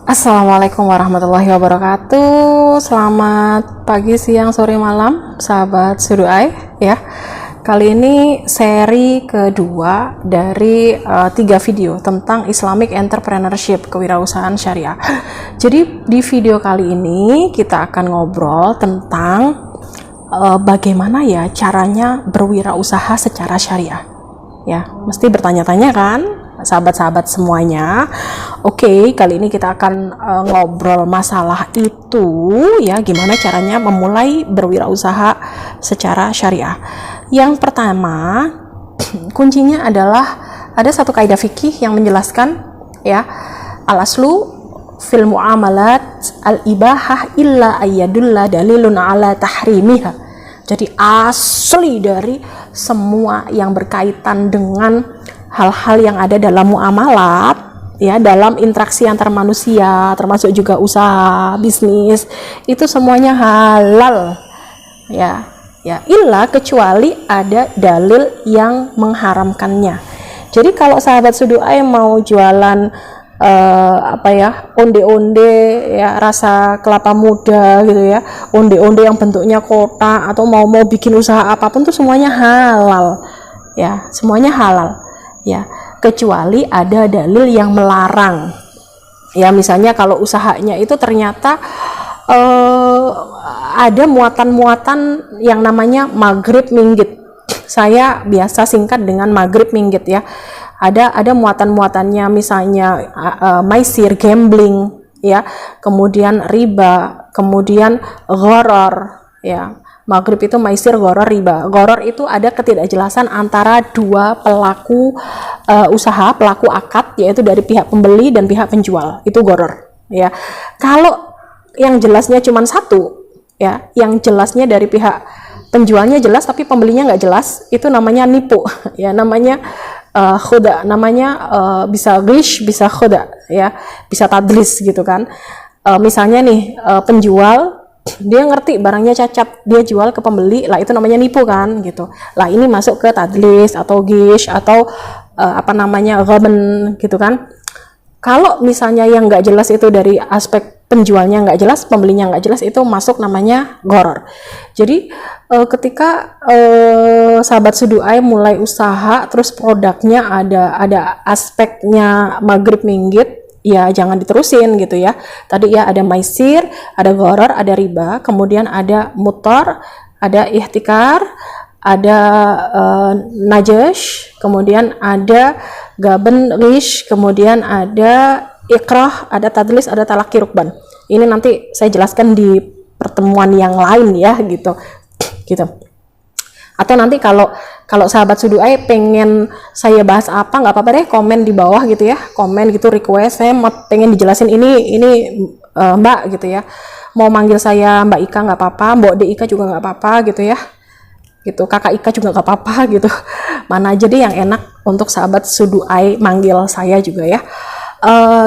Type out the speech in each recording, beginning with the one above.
Assalamualaikum warahmatullahi wabarakatuh. Selamat pagi, siang, sore, malam, sahabat Suduai ya. Kali ini seri kedua dari 3 video tentang Islamic Entrepreneurship, kewirausahaan syariah. Jadi di video kali ini kita akan ngobrol tentang bagaimana ya caranya berwirausaha secara syariah. Ya, mesti bertanya-tanya kan, sahabat-sahabat semuanya. Oke, kali ini kita akan ngobrol masalah itu ya, gimana caranya memulai berwirausaha secara syariah. Yang pertama, kuncinya adalah ada satu kaidah fikih yang menjelaskan ya, al-aslu fil muamalat al-ibahah illa ayyadulla dalilun ala tahrimiha. Jadi asli dari semua yang berkaitan dengan hal-hal yang ada dalam muamalat ya, dalam interaksi antar manusia, termasuk juga usaha bisnis, itu semuanya halal ya, illa kecuali ada dalil yang mengharamkannya. Jadi kalau sahabat Suduai mau jualan onde-onde ya, rasa kelapa muda gitu ya, onde-onde yang bentuknya kotak, atau mau bikin usaha apapun tuh semuanya halal ya, semuanya halal ya, kecuali ada dalil yang melarang ya. Misalnya kalau usahanya itu ternyata ada muatan-muatan yang namanya maghrib minggit, saya biasa singkat dengan maghrib minggit ya. Ada muatan-muatannya, misalnya maisir, gambling ya, kemudian riba, kemudian gharar ya. Maghrib itu maisir, gharar, riba. Gharar itu ada ketidakjelasan antara dua pelaku usaha, pelaku akad, yaitu dari pihak pembeli dan pihak penjual. Itu gharar ya. Kalau yang jelasnya cuma satu ya, yang jelasnya dari pihak penjualnya jelas tapi pembelinya nggak jelas, itu namanya nipu ya, namanya khoda, namanya bisa ghish, bisa khoda ya, bisa tadlis gitu kan. Misalnya nih penjual dia ngerti barangnya cacat, dia jual ke pembeli, lah itu namanya nipu kan gitu. Lah ini masuk ke tadlis atau ghish atau ghaban gitu kan. Kalau misalnya yang nggak jelas itu dari aspek penjualnya nggak jelas, pembelinya nggak jelas, itu masuk namanya gharar. Jadi ketika sahabat Suduai mulai usaha, terus produknya ada aspeknya maghrib minggit, ya jangan diterusin gitu ya. Tadi ya ada maisir, ada gharar, ada riba, kemudian ada mutar, ada ihtikar, ada najash, kemudian ada gaben ghish, kemudian ada ikrah, ada tadlis, ada talaki rukban. Ini nanti saya jelaskan di pertemuan yang lain ya gitu. Atau nanti kalau sahabat Suduai pengen saya bahas apa, nggak apa-apa deh, komen di bawah gitu ya, komen gitu, request saya pengen dijelasin ini Mbak gitu ya. Mau manggil saya Mbak Ika nggak apa-apa, Mbok De Ika juga nggak apa-apa gitu ya. Gitu, Kakak Ika juga nggak apa-apa gitu. Mana aja deh yang enak untuk sahabat Suduai manggil saya juga ya.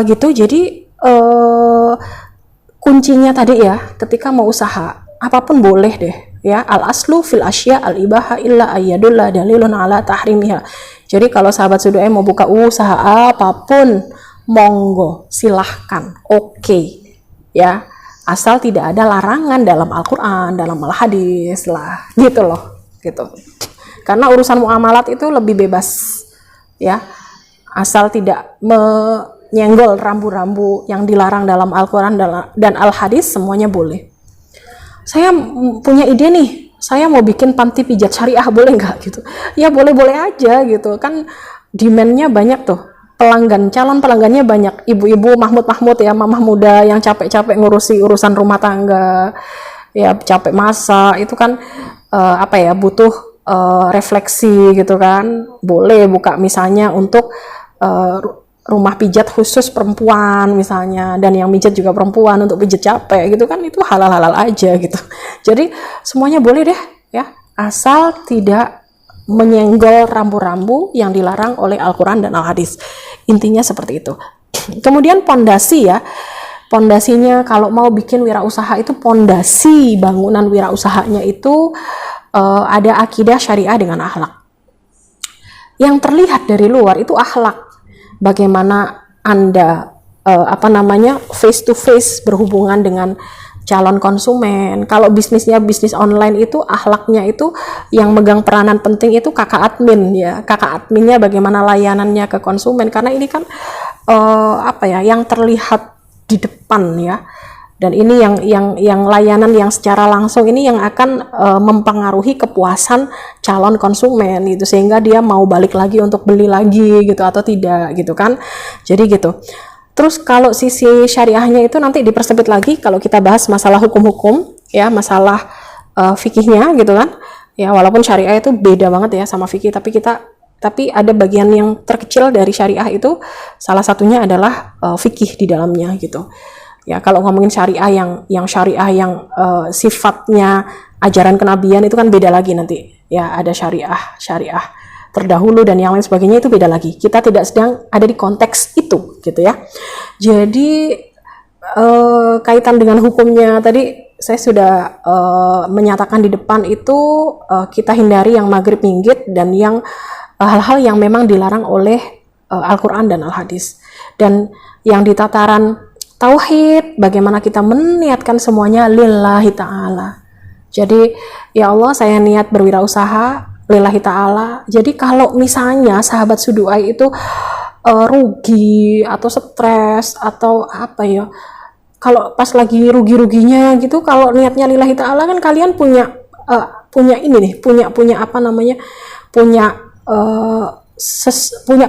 Gitu. Jadi kuncinya tadi ya, ketika mau usaha apapun boleh deh ya, al aslu fil asya al ibaha illa ayyadulla dalilun ala tahrimiha. Jadi kalau sahabat Suduai mau buka usaha apapun, monggo silahkan, oke ya, asal tidak ada larangan dalam Al-Quran, dalam Al-Hadis lah gitu loh gitu. Karena urusan muamalat itu lebih bebas ya, asal tidak menyenggol rambu-rambu yang dilarang dalam Al-Quran dan Al-Hadis, semuanya boleh. Saya punya ide nih, saya mau bikin panti pijat syariah, boleh nggak gitu? Ya boleh-boleh aja gitu kan, demand-nya banyak tuh, calon pelanggannya banyak, ibu-ibu mahmud ya, mamah muda yang capek-capek ngurusi urusan rumah tangga ya, capek masak, itu kan butuh refleksi gitu kan. Boleh buka misalnya untuk rumah pijat khusus perempuan misalnya, dan yang pijat juga perempuan untuk pijat capek gitu kan, itu halal-halal aja gitu. Jadi semuanya boleh deh ya, asal tidak menyenggol rambu-rambu yang dilarang oleh Al-Quran dan Al-Hadis. Intinya seperti itu. Kemudian pondasi ya, pondasinya kalau mau bikin wirausaha itu, pondasi bangunan wirausahanya itu ada akidah syariah dengan akhlak. Yang terlihat dari luar itu akhlak, bagaimana Anda face to face berhubungan dengan calon konsumen. Kalau bisnisnya bisnis online itu akhlaknya itu yang megang peranan penting itu kakak admin ya. Kakak adminnya bagaimana layanannya ke konsumen, karena ini kan yang terlihat di depan ya. Dan ini yang layanan yang secara langsung ini yang akan mempengaruhi kepuasan calon konsumen gitu, sehingga dia mau balik lagi untuk beli lagi gitu atau tidak gitu kan. Jadi gitu. Terus kalau sisi syariahnya itu nanti dipersempit lagi kalau kita bahas masalah hukum-hukum ya, masalah fikihnya gitu kan. Ya walaupun syariah itu beda banget ya sama fikih, tapi ada bagian yang terkecil dari syariah itu, salah satunya adalah fikih di dalamnya gitu. Ya kalau ngomongin syariah yang sifatnya ajaran kenabian itu kan beda lagi nanti. Ya ada syariah terdahulu dan yang lain sebagainya, itu beda lagi. Kita tidak sedang ada di konteks itu gitu ya. Jadi kaitan dengan hukumnya tadi saya sudah menyatakan di depan itu, kita hindari yang maghrib minggit dan yang hal-hal yang memang dilarang oleh Al-Quran dan Al-Hadis. Dan yang di tataran tauhid, bagaimana kita meniatkan semuanya lillahi ta'ala. Jadi ya Allah, saya niat berwirausaha lillahi ta'ala. Jadi kalau misalnya sahabat Sudu'ai itu rugi atau stres atau apa ya, kalau pas lagi rugi-ruginya gitu, kalau niatnya lillahi ta'ala kan kalian punya ini nih, punya apa namanya, punya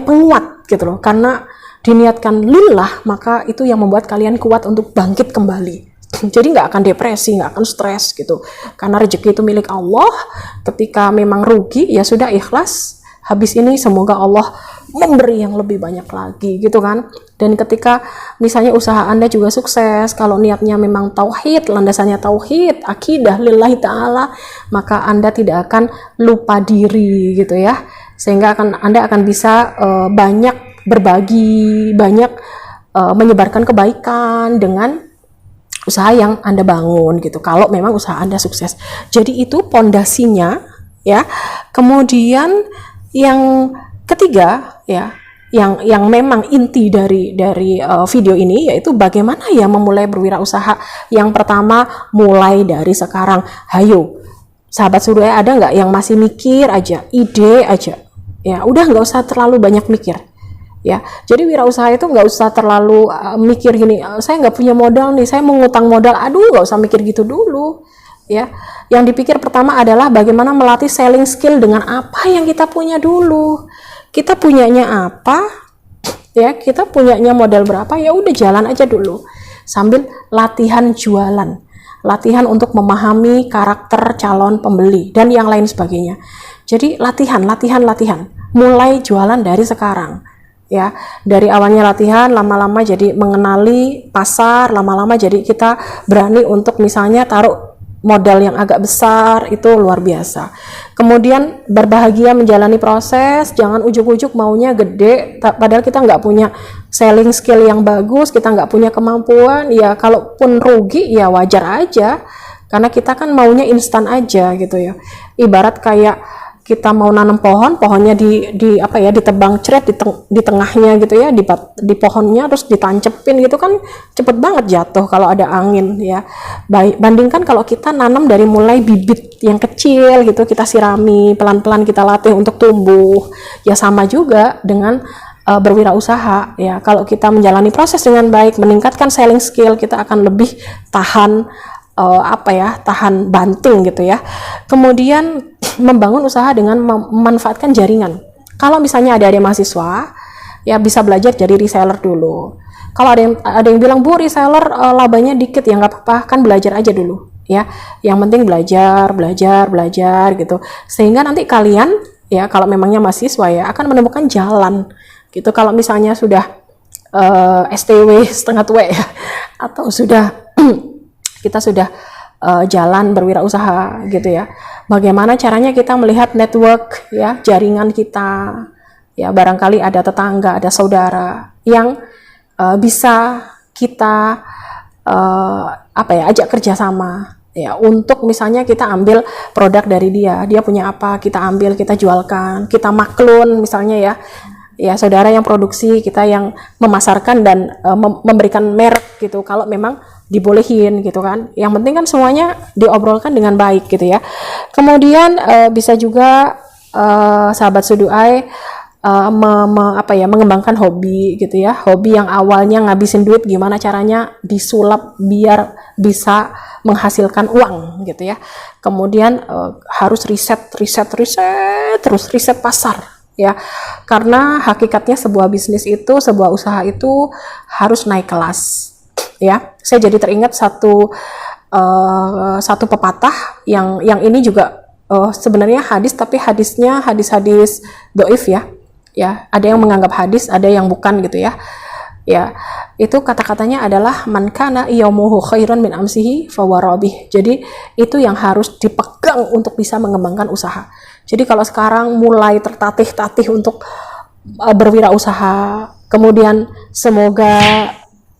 penguat gitu loh, karena diniatkan lillah, maka itu yang membuat kalian kuat untuk bangkit kembali. Jadi nggak akan depresi, nggak akan stres gitu, karena rezeki itu milik Allah. Ketika memang rugi ya sudah, ikhlas, habis ini semoga Allah memberi yang lebih banyak lagi gitu kan. Dan ketika misalnya usaha Anda juga sukses, kalau niatnya memang tauhid, landasannya tauhid, akidah lillahi ta'ala, maka Anda tidak akan lupa diri gitu ya, sehingga Anda akan bisa banyak berbagi, banyak menyebarkan kebaikan dengan usaha yang Anda bangun gitu, kalau memang usaha Anda sukses. Jadi itu pondasinya ya. Kemudian yang ketiga ya, yang memang inti dari video ini, yaitu bagaimana ya memulai berwirausaha. Yang pertama, mulai dari sekarang. Hayo sahabat Sudu'ai, ada nggak yang masih mikir aja, ide aja ya, udah nggak usah terlalu banyak mikir ya. Jadi wirausaha itu nggak usah terlalu mikir gini, saya nggak punya modal nih, saya mau ngutang modal, aduh nggak usah mikir gitu dulu ya. Yang dipikir pertama adalah bagaimana melatih selling skill dengan apa yang kita punya dulu. Kita punyanya apa ya, kita punyanya modal berapa, ya udah jalan aja dulu sambil latihan jualan, latihan untuk memahami karakter calon pembeli dan yang lain sebagainya. Jadi latihan, mulai jualan dari sekarang ya. Dari awalnya latihan, lama-lama jadi mengenali pasar, lama-lama jadi kita berani untuk misalnya taruh modal yang agak besar, itu luar biasa. Kemudian berbahagia menjalani proses, jangan ujuk-ujuk maunya gede padahal kita nggak punya selling skill yang bagus, kita nggak punya kemampuan ya. Kalaupun rugi ya wajar aja, karena kita kan maunya instan aja gitu ya. Ibarat kayak kita mau nanam pohonnya ditebang cret di tengahnya gitu ya, di pohonnya terus ditancepin gitu kan cepet banget jatuh kalau ada angin ya. Bandingkan kalau kita nanam dari mulai bibit yang kecil gitu, kita sirami pelan-pelan, kita latih untuk tumbuh ya. Sama juga dengan berwirausaha ya. Kalau kita menjalani proses dengan baik, meningkatkan selling skill, kita akan lebih tahan tahan banting gitu ya. Kemudian membangun usaha dengan memanfaatkan jaringan. Kalau misalnya ada mahasiswa ya, bisa belajar jadi reseller dulu. Kalau ada yang bilang, Bu, reseller labanya dikit, ya nggak apa-apa, kan belajar aja dulu ya. Yang penting belajar gitu, sehingga nanti kalian ya, kalau memangnya mahasiswa ya, akan menemukan jalan gitu. Kalau misalnya sudah STW setengah tua ya, atau sudah kita sudah jalan berwirausaha gitu ya, bagaimana caranya kita melihat network ya, jaringan kita ya. Barangkali ada tetangga, ada saudara yang bisa kita ajak kerjasama ya, untuk misalnya kita ambil produk dari dia punya apa, kita ambil, kita jualkan, kita maklun misalnya ya. ya saudara yang produksi, kita yang memasarkan dan memberikan merek gitu, kalau memang dibolehin gitu kan. Yang penting kan semuanya diobrolkan dengan baik gitu ya. Kemudian bisa juga sahabat Suduai mengembangkan hobi gitu ya. Hobi yang awalnya ngabisin duit, gimana caranya disulap biar bisa menghasilkan uang gitu ya. Kemudian harus riset pasar ya, karena hakikatnya sebuah bisnis itu, sebuah usaha itu harus naik kelas ya. Saya jadi teringat satu pepatah yang ini juga sebenarnya hadis, tapi hadisnya hadis doif ya, ada yang menganggap hadis, ada yang bukan gitu ya. Itu kata-katanya adalah man kana yaumuhu khairan min amsihi fawarabih. Jadi itu yang harus dipegang untuk bisa mengembangkan usaha. Jadi kalau sekarang mulai tertatih-tatih untuk berwirausaha, kemudian semoga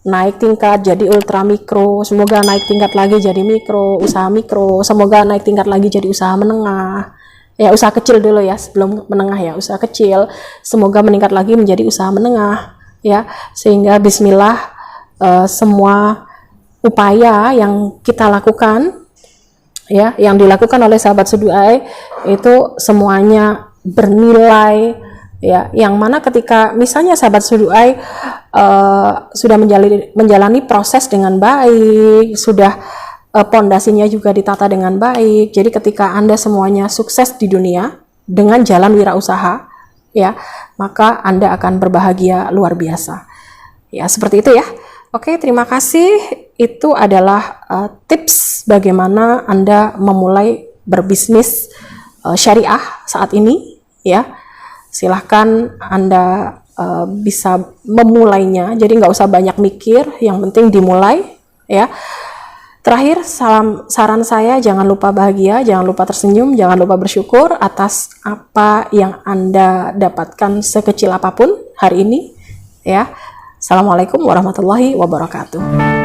naik tingkat jadi ultra mikro, semoga naik tingkat lagi jadi mikro, usaha mikro, semoga naik tingkat lagi jadi usaha menengah. Ya, usaha kecil dulu ya sebelum menengah ya, usaha kecil, semoga meningkat lagi menjadi usaha menengah ya, sehingga bismillah semua upaya yang kita lakukan ya, yang dilakukan oleh sahabat Suduai itu semuanya bernilai ya, yang mana ketika misalnya sahabat Suduai sudah menjalani proses dengan baik, sudah pondasinya juga ditata dengan baik, jadi ketika Anda semuanya sukses di dunia dengan jalan wirausaha ya, maka Anda akan berbahagia luar biasa ya, seperti itu ya. Oke, terima kasih. Itu adalah tips bagaimana Anda memulai berbisnis syariah saat ini ya. Silahkan Anda bisa memulainya, jadi nggak usah banyak mikir, yang penting dimulai ya. Terakhir, saran saya, jangan lupa bahagia, jangan lupa tersenyum, jangan lupa bersyukur atas apa yang Anda dapatkan sekecil apapun hari ini ya. Assalamualaikum warahmatullahi wabarakatuh.